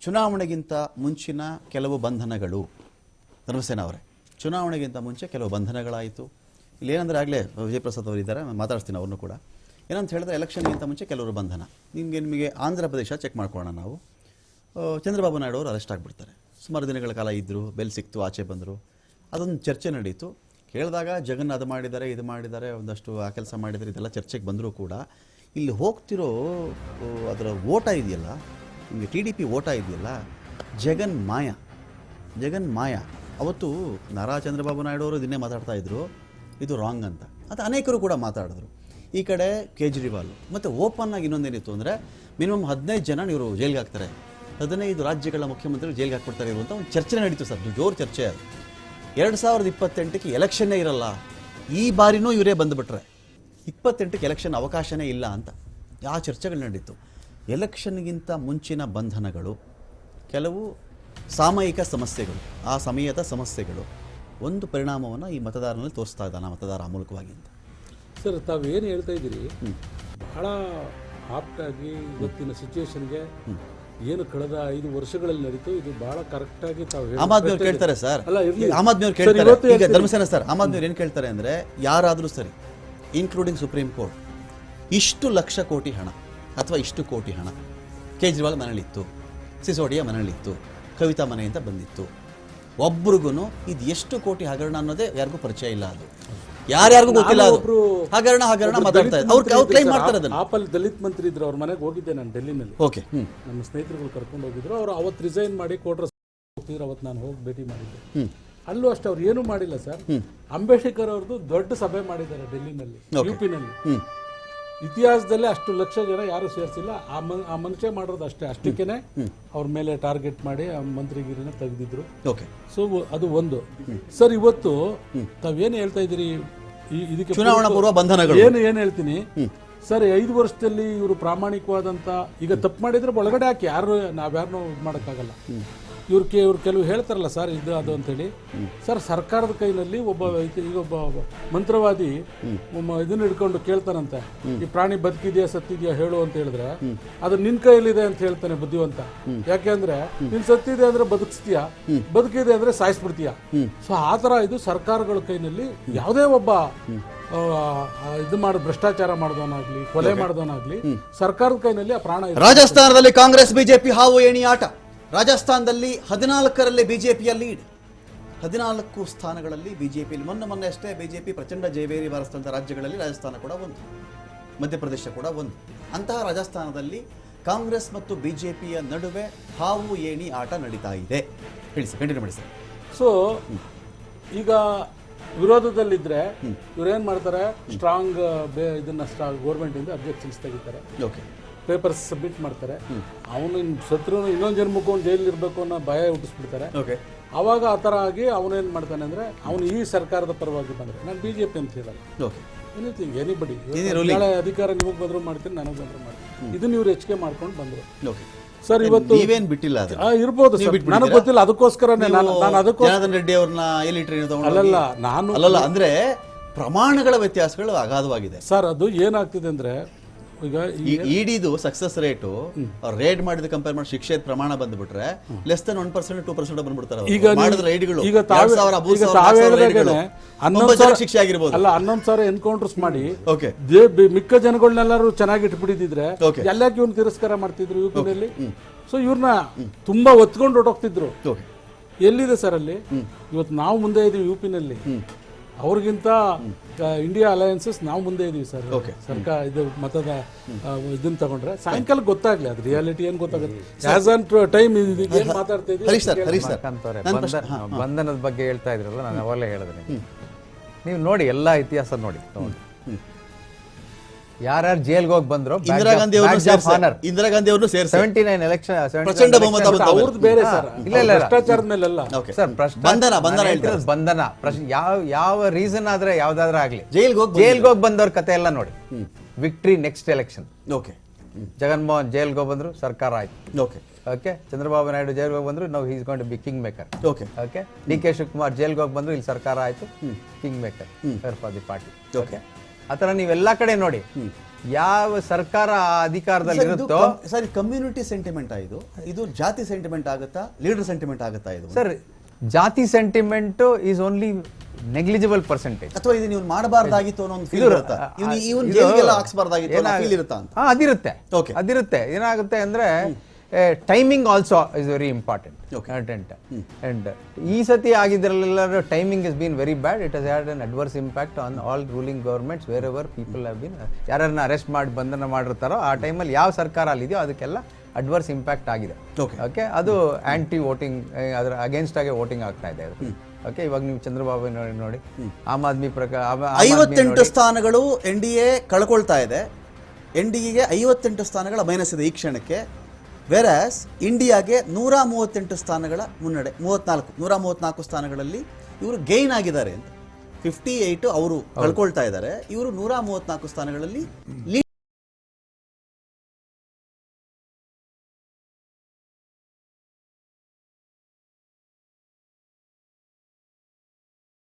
ಚುನಾವಣೆಗಿಂತ ಮುಂಚಿನ ಕೆಲವು ಬಂಧನಗಳು, ಧರ್ಮಸೇನ ಅವರೇ, ಚುನಾವಣೆಗಿಂತ ಮುಂಚೆ ಕೆಲವು ಬಂಧನಗಳಾಯಿತು. ಇಲ್ಲಿ ಏನಂದರೆ ಆಗಲೇ ವಿಜಯಪ್ರಸಾದ್ ಅವರು ಇದ್ದಾರೆ, ಮಾತಾಡ್ತೀನಿ ಅವ್ರನ್ನೂ ಕೂಡ. ಏನಂತ ಹೇಳಿದ್ರೆ ಎಲೆಕ್ಷನ್ಗಿಂತ ಮುಂಚೆ ಕೆಲವರು ಬಂಧನ. ನಿಮಗೆ ಆಂಧ್ರ ಪ್ರದೇಶ ಚೆಕ್ ಮಾಡ್ಕೊಳ್ಳೋಣ ನಾವು. ಚಂದ್ರಬಾಬು ನಾಯ್ಡು ಅವರು ಅರೆಸ್ಟ್ ಆಗಿಬಿಡ್ತಾರೆ. ಸುಮಾರು ದಿನಗಳ ಕಾಲ ಇದ್ದರು, ಬೆಲ್ ಸಿಕ್ತು, ಆಚೆ ಬಂದರು. ಅದೊಂದು ಚರ್ಚೆ ನಡೀತು. ಕೇಳಿದಾಗ ಜಗನ್ ಅದು ಮಾಡಿದ್ದಾರೆ, ಇದು ಮಾಡಿದ್ದಾರೆ, ಒಂದಷ್ಟು ಆ ಕೆಲಸ ಮಾಡಿದ್ದಾರೆ, ಇದೆಲ್ಲ ಚರ್ಚೆಗೆ ಬಂದರೂ ಕೂಡ ಇಲ್ಲಿ ಹೋಗ್ತಿರೋ ಅದರ ಓಟ ಇದೆಯಲ್ಲ, ನಿಮಗೆ TDP ಓಟ ಇದೆಯಲ್ಲ, ಜಗನ್ ಮಾಯ. ಅವತ್ತು ನಾರಾ ಚಂದ್ರಬಾಬು ನಾಯ್ಡು ಅವರು ಇದನ್ನೇ ಮಾತಾಡ್ತಾ ಇದ್ರು, ಇದು ರಾಂಗ್ ಅಂತ. ಅದು ಅನೇಕರು ಕೂಡ ಮಾತಾಡಿದ್ರು. ಈ ಕಡೆ ಕೇಜ್ರಿವಾಲ್ ಮತ್ತು ಓಪನ್ ಆಗಿ ಇನ್ನೊಂದೇನಿತ್ತು ಅಂದರೆ ಮಿನಿಮಮ್ 15 ಜನ ಇವರು ಜೈಲಿಗೆ ಹಾಕ್ತಾರೆ, 15 ರಾಜ್ಯಗಳ ಮುಖ್ಯಮಂತ್ರಿಗಳು ಜೈಲಿಗೆ ಹಾಕ್ಬಿಡ್ತಾರೆ ಇರುವಂಥ ಒಂದು ಚರ್ಚೆ ನಡೀತು ಸರ್, ಜೋರು ಚರ್ಚೆ. ಅದು 2028ಕ್ಕೆ ಎಲೆಕ್ಷನ್ನೇ ಇರಲ್ಲ, ಈ ಬಾರಿನೂ ಇವರೇ ಬಂದುಬಿಟ್ರೆ 28ಕ್ಕೆ ಎಲೆಕ್ಷನ್ ಅವಕಾಶನೇ ಇಲ್ಲ ಅಂತ ಆ ಚರ್ಚೆಗಳು ನಡೀತು. ಎಲೆಕ್ಷನ್ಗಿಂತ ಮುಂಚಿನ ಬಂಧನಗಳು, ಕೆಲವು ಸಾಮಯಿಕ ಸಮಸ್ಯೆಗಳು, ಆ ಸಮಯದ ಸಮಸ್ಯೆಗಳು ಒಂದು ಪರಿಣಾಮವನ್ನು ಈ ಮತದಾರನಲ್ಲಿ ತೋರಿಸ್ತಾ ಇದ್ದಾನೆ ಮತದಾರ ಮೂಲಕವಾಗಿ ಅಂತ. ಸರ್, ತಾವೇನು ಹೇಳ್ತಾ ಇದ್ದೀರಿ ಬಹಳ ಆಪ್ಟಾಗಿ ಇವತ್ತಿನ ಸಿಚುವೇಶನ್ಗೆ ಏನು ಕಳೆದ 5 ವರ್ಷಗಳಲ್ಲಿ ನಡೀತು, ಇದು ಬಹಳ ಕರೆಕ್ಟಾಗಿ ತಾವು ಆಮ್ ಆದ್ಮಿ ಅವ್ರು ಕೇಳ್ತಾರೆ ಸರ್. ಆಮ್ ಆದ್ಮಿ ಅವ್ರು ಕೇಳ್ತಾರೆ, ಈಗ ಧರ್ಮಸೇನ ಸರ್, ಆಮ್ ಆದ್ಮಿ ಅವ್ರು ಏನು ಕೇಳ್ತಾರೆ ಅಂದರೆ, ಯಾರಾದರೂ ಸರಿ ಇನ್ಕ್ಲೂಡಿಂಗ್ ಸುಪ್ರೀಂ ಕೋರ್ಟ್, ಇಷ್ಟು ಲಕ್ಷ ಕೋಟಿ ಹಣ ಅಥವಾ ಇಷ್ಟು ಕೋಟಿ ಹಣ ಕೇಜ್ರಿವಾಲ್ ಮನೇಲಿತ್ತು, ಸಿಸೋಡಿಯಾ ಮನೇಲಿತ್ತು, ಕವಿತಾ ಮನೆಯಿಂದ ಬಂದಿತ್ತು, ಒಬ್ರಿಗೂ ಇದು ಎಷ್ಟು ಕೋಟಿ ಹಗರಣ ಅನ್ನೋದೇ ಯಾರಿಗೂ ಪರಿಚಯ ಇಲ್ಲ. ಅದು ಯಾರ್ಯಾರಿಗೂ ಗೊತ್ತಿಲ್ಲ. ಅದು ಹಗರಣ ಮಾತಾಡ್ತಾ ಇದ್ದಾರೆ, ಅವ್ರು ಕ್ಲೈಮ್ ಮಾಡ್ತಾರೆ ಅದನ್ನು. ಆಪಲ್ ದಲಿತ್ ಮಂತ್ರಿ ಇದ್ರು, ಅವ್ರ ಮನೆಗೆ ಹೋಗಿದ್ದೆ ನಾನು ಡೆಲ್ಲಿನಲ್ಲಿ. ಓಕೆ, ನಮ್ಮ ಸ್ನೇಹಿತರುಗಳು ಕರ್ಕೊಂಡು ಹೋಗಿದ್ರು. ಅವ್ರು ಅವತ್ತು ರಿಸೈನ್ ಮಾಡಿ ಕೋಟ್ರ ಹೋಗ್ತಿದ್ರು. ಅವತ್ತು ನಾನು ಹೋಗಿ ಭೇಟಿ ಮಾಡಿದ್ದೆ. ಅಲ್ಲೂ ಅಷ್ಟೇ ಅವ್ರು ಏನೂ ಮಾಡಿಲ್ಲ ಸರ್. ಅಂಬೇಡ್ಕರ್ ಅವ್ರದ್ದು ದೊಡ್ಡ ಸಭೆ ಮಾಡಿದ್ದಾರೆ ಡೆಲ್ಲಿನಲ್ಲಿ, UP-ನಲ್ಲಿ. ಇತಿಹಾಸದಲ್ಲೇ ಅಷ್ಟು ಲಕ್ಷ ಜನ ಯಾರು ಸೇರಿಸಿಲ್ಲ. ಆ ಮನುಷ್ಯ ಮಾಡೋದು ಅಷ್ಟಕ್ಕೇನೆ ಅವ್ರ ಮೇಲೆ ಟಾರ್ಗೆಟ್ ಮಾಡಿ ಆ ಮಂತ್ರಿಗಿರಿನ ತೆಗೆದಿದ್ರು. ಸೊ ಅದು ಒಂದು. ಸರ್, ಇವತ್ತು ತಾವೇನು ಹೇಳ್ತಾ ಇದ್ದೀರಿ, ಇದಕ್ಕೆ ಚುನಾವಣಾ ಪೂರ್ವ ಬಂಧನಗಳು ಏನು ಹೇಳ್ತೀನಿ ಸರ್. 5 ವರ್ಷದಲ್ಲಿ ಇವರು ಪ್ರಾಮಾಣಿಕವಾದಂತ, ಈಗ ತಪ್ಪು ಮಾಡಿದ್ರೆ ಒಳಗಡೆ ಹಾಕಿ, ನಾವ್ಯಾರನ್ನೂ ಇದು ಮಾಡೋಕ್ಕಾಗಲ್ಲ. ಇವ್ರು ಕೆಲವು ಹೇಳ್ತಾರಲ್ಲ ಸರ್, ಇದು ಅದು ಅಂತೇಳಿ. ಸರ್, ಸರ್ಕಾರದ ಕೈನಲ್ಲಿ ಈಗ ಒಬ್ಬ ಮಂತ್ರವಾದಿ ಇದನ್ನ ಹಿಡ್ಕೊಂಡು ಕೇಳ್ತಾನಂತೆ, ಈ ಪ್ರಾಣಿ ಬದುಕಿದೆಯಾ ಸತ್ತಿದೆಯಾ ಹೇಳು ಅಂತ ಹೇಳಿದ್ರೆ, ಅದು ನಿನ್ ಕೈಯಲ್ಲಿದೆ ಅಂತ ಹೇಳ್ತಾನೆ ಬುದ್ಧಿವಂತ. ಯಾಕೆಂದ್ರೆ ನೀನ್ ಸತ್ತಿದೆ ಅಂದ್ರೆ ಬದುಕಿಸ್ತೀಯಾ, ಬದುಕಿದೆ ಅಂದ್ರೆ ಸಾಯಿಸ್ಬಿಡ್ತೀಯಾ. ಸೊ ಆ ತರ ಇದು ಸರ್ಕಾರಗಳ ಕೈನಲ್ಲಿ ಯಾವುದೇ ಒಬ್ಬ ಭ್ರಷ್ಟಾಚಾರ ಮಾಡಿದವನಾಗ್ಲಿ, ಕೊಲೆ ಮಾಡಿದವನಾಗ್ಲಿ, ಸರ್ಕಾರದ ಕೈನಲ್ಲಿ ಆ ಪ್ರಾಣ. ರಾಜಸ್ಥಾನದಲ್ಲಿ ಕಾಂಗ್ರೆಸ್ ಬಿಜೆಪಿ ಹಾವು ಏಣಿ ಆಟ. ರಾಜಸ್ಥಾನದಲ್ಲಿ 14ರಲ್ಲಿ ಬಿಜೆಪಿಯ ಲೀಡ್, 14 ಸ್ಥಾನಗಳಲ್ಲಿ ಬಿಜೆಪಿಯಲ್ಲಿ. ಮೊನ್ನೆ ಅಷ್ಟೇ ಬಿಜೆಪಿ ಪ್ರಚಂಡ ಜಯಬೇರಿ ಬಾರಿಸಿದಂಥ ರಾಜ್ಯಗಳಲ್ಲಿ ರಾಜಸ್ಥಾನ ಕೂಡ ಒಂದು, ಮಧ್ಯಪ್ರದೇಶ ಕೂಡ ಒಂದು. ಅಂತಹ ರಾಜಸ್ಥಾನದಲ್ಲಿ ಕಾಂಗ್ರೆಸ್ ಮತ್ತು ಬಿಜೆಪಿಯ ನಡುವೆ ಹಾವು ಏಣಿ ಆಟ ನಡೀತಾ ಇದೆ. ಹೇಳಿ ಸರ್, ಕಂಟಿನ್ಯೂ ಮಾಡಿ ಸರ್. ಸೊ ಈಗ ವಿರೋಧದಲ್ಲಿದ್ರೆ ಇವ್ರೇನ್ ಮಾಡ್ತಾರೆ, ಸ್ಟ್ರಾಂಗ್ ಇದನ್ನ ಗೌರ್ಮೆಂಟ್ ಇಂದ ಅಬ್ಜೆಕ್ಷನ್ಸ್ ತೆಗಿತಾರೆ, ಪೇಪರ್ಸ್ ಸಬ್ಮಿಟ್ ಮಾಡ್ತಾರೆ. ಅವನು ಶತ್ರು ಇನ್ನೊಂದು ಜನ್ಮಕ್ಕೂ ಒಂದು ಜೈಲಿ ಇರಬೇಕು ಅನ್ನೋ ಭಯ ಹುಟ್ಟಿಸ್ಬಿಡ್ತಾರೆ. ಅವಾಗ ಆ ಥರ ಆಗಿ ಅವನೇನ್ ಮಾಡ್ತಾನೆ ಅಂದ್ರೆ, ಅವನು ಈ ಸರ್ಕಾರದ ಪರವಾಗಿ ಬಂದ್ರೆ, ನಾನು BJP ಅಂತ ಹೇಳಲ್ಲ, ಎನಿಥಿಂಗ್ ಎನಿಬಡಿ, ಅಧಿಕಾರ ನಿಮಗೆ ಬಂದ್ರು ಮಾಡ್ತೀನಿ, ನನಗೆ ಬಂದ್ರು ಮಾಡ್ತೀನಿ, ಇದನ್ನ ಇವ್ರು ಹೆಚ್ಚಿಗೆ ಮಾಡ್ಕೊಂಡು ಬಂದ್ರು. ಸರ್, ಇವತ್ತು ನೀವೇನ್ ಬಿಟ್ಟಿಲ್ಲ, ಇರ್ಬೋದು, ನನಗೆ ಗೊತ್ತಿಲ್ಲ. ಅದಕ್ಕೋಸ್ಕರನೇ ನಾನು ಜನಾರ್ದನ್ ರೆಡ್ಡಿ ಅವ್ರನ್ನ ಎಲ್ಲಿ ಅಲ್ಲಲ್ಲ ಅಂದ್ರೆ ಪ್ರಮಾಣಗಳ ವ್ಯತ್ಯಾಸಗಳು ಅಗಾಧವಾಗಿದೆ ಸರ್. ಅದು ಏನಾಗ್ತಿದೆ ಅಂದ್ರೆ, ಈಗ ಇಡಿದು ಸಕ್ಸಸ್ ರೇಟು ರೇಡ್ ಮಾಡಿದ ಕಂಪೇರ್ ಮಾಡಿ ಶಿಕ್ಷೆ ಪ್ರಮಾಣ ಬಂದ್ಬಿಟ್ರೆ ಲೆಸ್ ದನ್ 1% 2% ಬಂದ್ಬಿಡ್ತಾರೆ. ಈಗ ಶಿಕ್ಷೆ ಆಗಿರ್ಬೋದು. ಅಲ್ಲ, 11,000 ಎನ್ಕೌಂಟರ್ಸ್ ಮಾಡಿ ಮಿಕ್ಕ ಜನಗಳನ್ನೆಲ್ಲರೂ ಚೆನ್ನಾಗಿ ಇಟ್ಬಿಟ್ಟಿದ್ರೆ ಎಲ್ಲಾಕೆ ಇವ್ನ ತಿರಸ್ಕಾರ ಮಾಡ್ತಿದ್ರು UP-ನಲ್ಲಿ. ಸೊ ಇವ್ರನ್ನ ತುಂಬಾ ಒತ್ಕೊಂಡು ಹೊಟ್ಟೋಗ್ತಿದ್ರು. ಎಲ್ಲಿದೆ ಸರ್ ಅಲ್ಲಿ? ಇವತ್ತು ನಾವು ಮುಂದೆ ಇದೀವಿ UP-ನಲ್ಲಿ, ಅವ್ರಿಗಿಂತ ಇಂಡಿಯಾ ಅಲಯನ್ಸಸ್ ನಾವು ಮುಂದೆ ಇದೀವಿ ಸರ್. ಸರ್ಕಾರ ಇದು ಮತದ ಇದನ್ನ ತಗೊಂಡ್ರೆ ಸಾಯಂಕಾಲ ಗೊತ್ತಾಗ್ಲಿ ಅದು ರಿಯಾಲಿಟಿ ಏನ್ ಗೊತ್ತಾಗುತ್ತೆ. ಆಸ್ ಆನ್ ಟೈಮ್ ಏನ್ ಮಾತಾಡ್ತಾ ಇದ್ದೀವಿ. ಬಂಧನದ ಬಗ್ಗೆ ಹೇಳ್ತಾ ಇದ್ರಲ್ಲ, ನಾನು ಅವಾಗಲೇ ಹೇಳಿದ್ರೆ, ನೀವು ನೋಡಿ ಎಲ್ಲ ಇತಿಹಾಸ ನೋಡಿ, ಯಾರ್ಯಾರು ಜೈಲ್ಗೆ ಹೋಗಿ ಬಂದ್ರು. ಇಂದಿರಾ ಗಾಂಧಿ ಅವ್ರನ್ನು ಸೇರಿಸಿ 79 ಎಲೆಕ್ಷನ್ ಪ್ರಚಂಡ ಬಹುಮತ ಅವ್ರದ್ದು ಬೇರೆ ಸರ್. ಭ್ರಷ್ಟಾಚಾರದ ಮೇಲೆಲ್ಲ ಬಂಧನ ಯಾವ ರೀಸನ್ ಆದ್ರೆ ಯಾವ್ದಾದ್ರೆ ಆಗ್ಲಿ, ಜೈಲ್ಗೆ ಹೋಗಿ ಬಂದವ್ರ ಕತೆ ಎಲ್ಲ ನೋಡಿ. Victory next election. ಜಗನ್ಮೋಹನ್ ಜೈಲ್ಗೆ ಹೋಗಿ ಬಂದ್ರು, ಸರ್ಕಾರ ಆಯ್ತು. ಓಕೆ, ಚಂದ್ರಬಾಬು ನಾಯ್ಡು ಜೈಲ್ಗೆ ಹೋಗಿ ಬಂದ್ರು, ನಾವು is going to be king maker. Okay, DK Shivakumar ಜೈಲ್ಗೆ ಹೋಗಿ ಬಂದ್ರು, ಇಲ್ಲಿ ಸರ್ಕಾರ ಆಯ್ತು, king maker for the party. Okay, ಆ ಥರ ನೀವೆಲ್ಲ ಕಡೆ ನೋಡಿ. ಯಾವ ಸರ್ಕಾರ ಆ ಅಧಿಕಾರದಲ್ಲಿ ಇರುತ್ತೋ ಸರ್ ಕಮ್ಯುನಿಟಿ ಸೆಂಟಿಮೆಂಟ್ ಇದು ಇದು ಜಾತಿ ಸೆಂಟಿಮೆಂಟ್ ಆಗುತ್ತಾ ಲೀಡರ್ ಸೆಂಟಿಮೆಂಟ್ ಆಗುತ್ತಾ ಇದು ಸರ್ ಜಾತಿ sentiment is only negligible percentage. ಅಥವಾ ಇದು ನೀವು ಮಾಡಬಾರ್ದಾಗಿತ್ತು ಅನ್ನೋ ಒಂದು ಫೀಲ್ ಇರುತ್ತಾ ಇವನು ಜೈಲಿಗೆಲ್ಲ ಹಾಕ್ಸ್ಬಾರ್ದಾಗಿತ್ತು ಅನ್ನೋ ಫೀಲ್ ಇರುತ್ತಾ ಅಂತ? ಅದಿರುತ್ತೆ. Okay. ಅದಿರುತ್ತೆ. ಏನಾಗುತ್ತೆ ಅಂದ್ರೆ timing also is very important. And ಈ ಸತಿ ಆಗಿದ್ರಲ್ಲೆಲ್ಲ timing is been very bad. It has had an adverse impact on all ruling governments wherever people have been ಯಾರನ್ನ ಅರೆಸ್ಟ್ ಮಾಡಿ ಬಂಧನ ಮಾಡಿರ್ತಾರೋ ಆ ಟೈಮಲ್ಲಿ ಯಾವ ಸರ್ಕಾರ ಅಲ್ಲಿದೆಯೋ ಅದಕ್ಕೆಲ್ಲ ಅಡ್ವರ್ಸ್ ಇಂಪ್ಯಾಕ್ಟ್ ಆಗಿದೆ. ಓಕೆ, ಅದು ಆಂಟಿ ವೋಟಿಂಗ್, ಅದರ ಅಗೇನ್ಸ್ಟ್ ಆಗಿ ವೋಟಿಂಗ್ ಆಗ್ತಾ ಇದೆ. ಓಕೆ, ಇವಾಗ ನೀವು ಚಂದ್ರಬಾಬು ನೋಡಿ ಆಮ್ ಆದ್ಮಿ ಪ್ರಕಾರ 58 ಸ್ಥಾನಗಳು NDA ಕಳ್ಕೊಳ್ತಾ ಇದೆ. NDAಗೆ 58 ಸ್ಥಾನಗಳ ಮೈನಸ್ ಇದೆ ಈ ಕ್ಷಣಕ್ಕೆ. ವೆರಾಸ್ ಇಂಡಿಯಾಗೆ 138 ಸ್ಥಾನಗಳ ಮುನ್ನಡೆ, 134 ಸ್ಥಾನಗಳಲ್ಲಿ ಇವರು ಗೈನ್ ಆಗಿದ್ದಾರೆ ಅಂತ. 58 ಅವರು ಕಳ್ಕೊಳ್ತಾ ಇದ್ದಾರೆ, ಇವರು 134 ಸ್ಥಾನಗಳಲ್ಲಿ ಲೀಡ್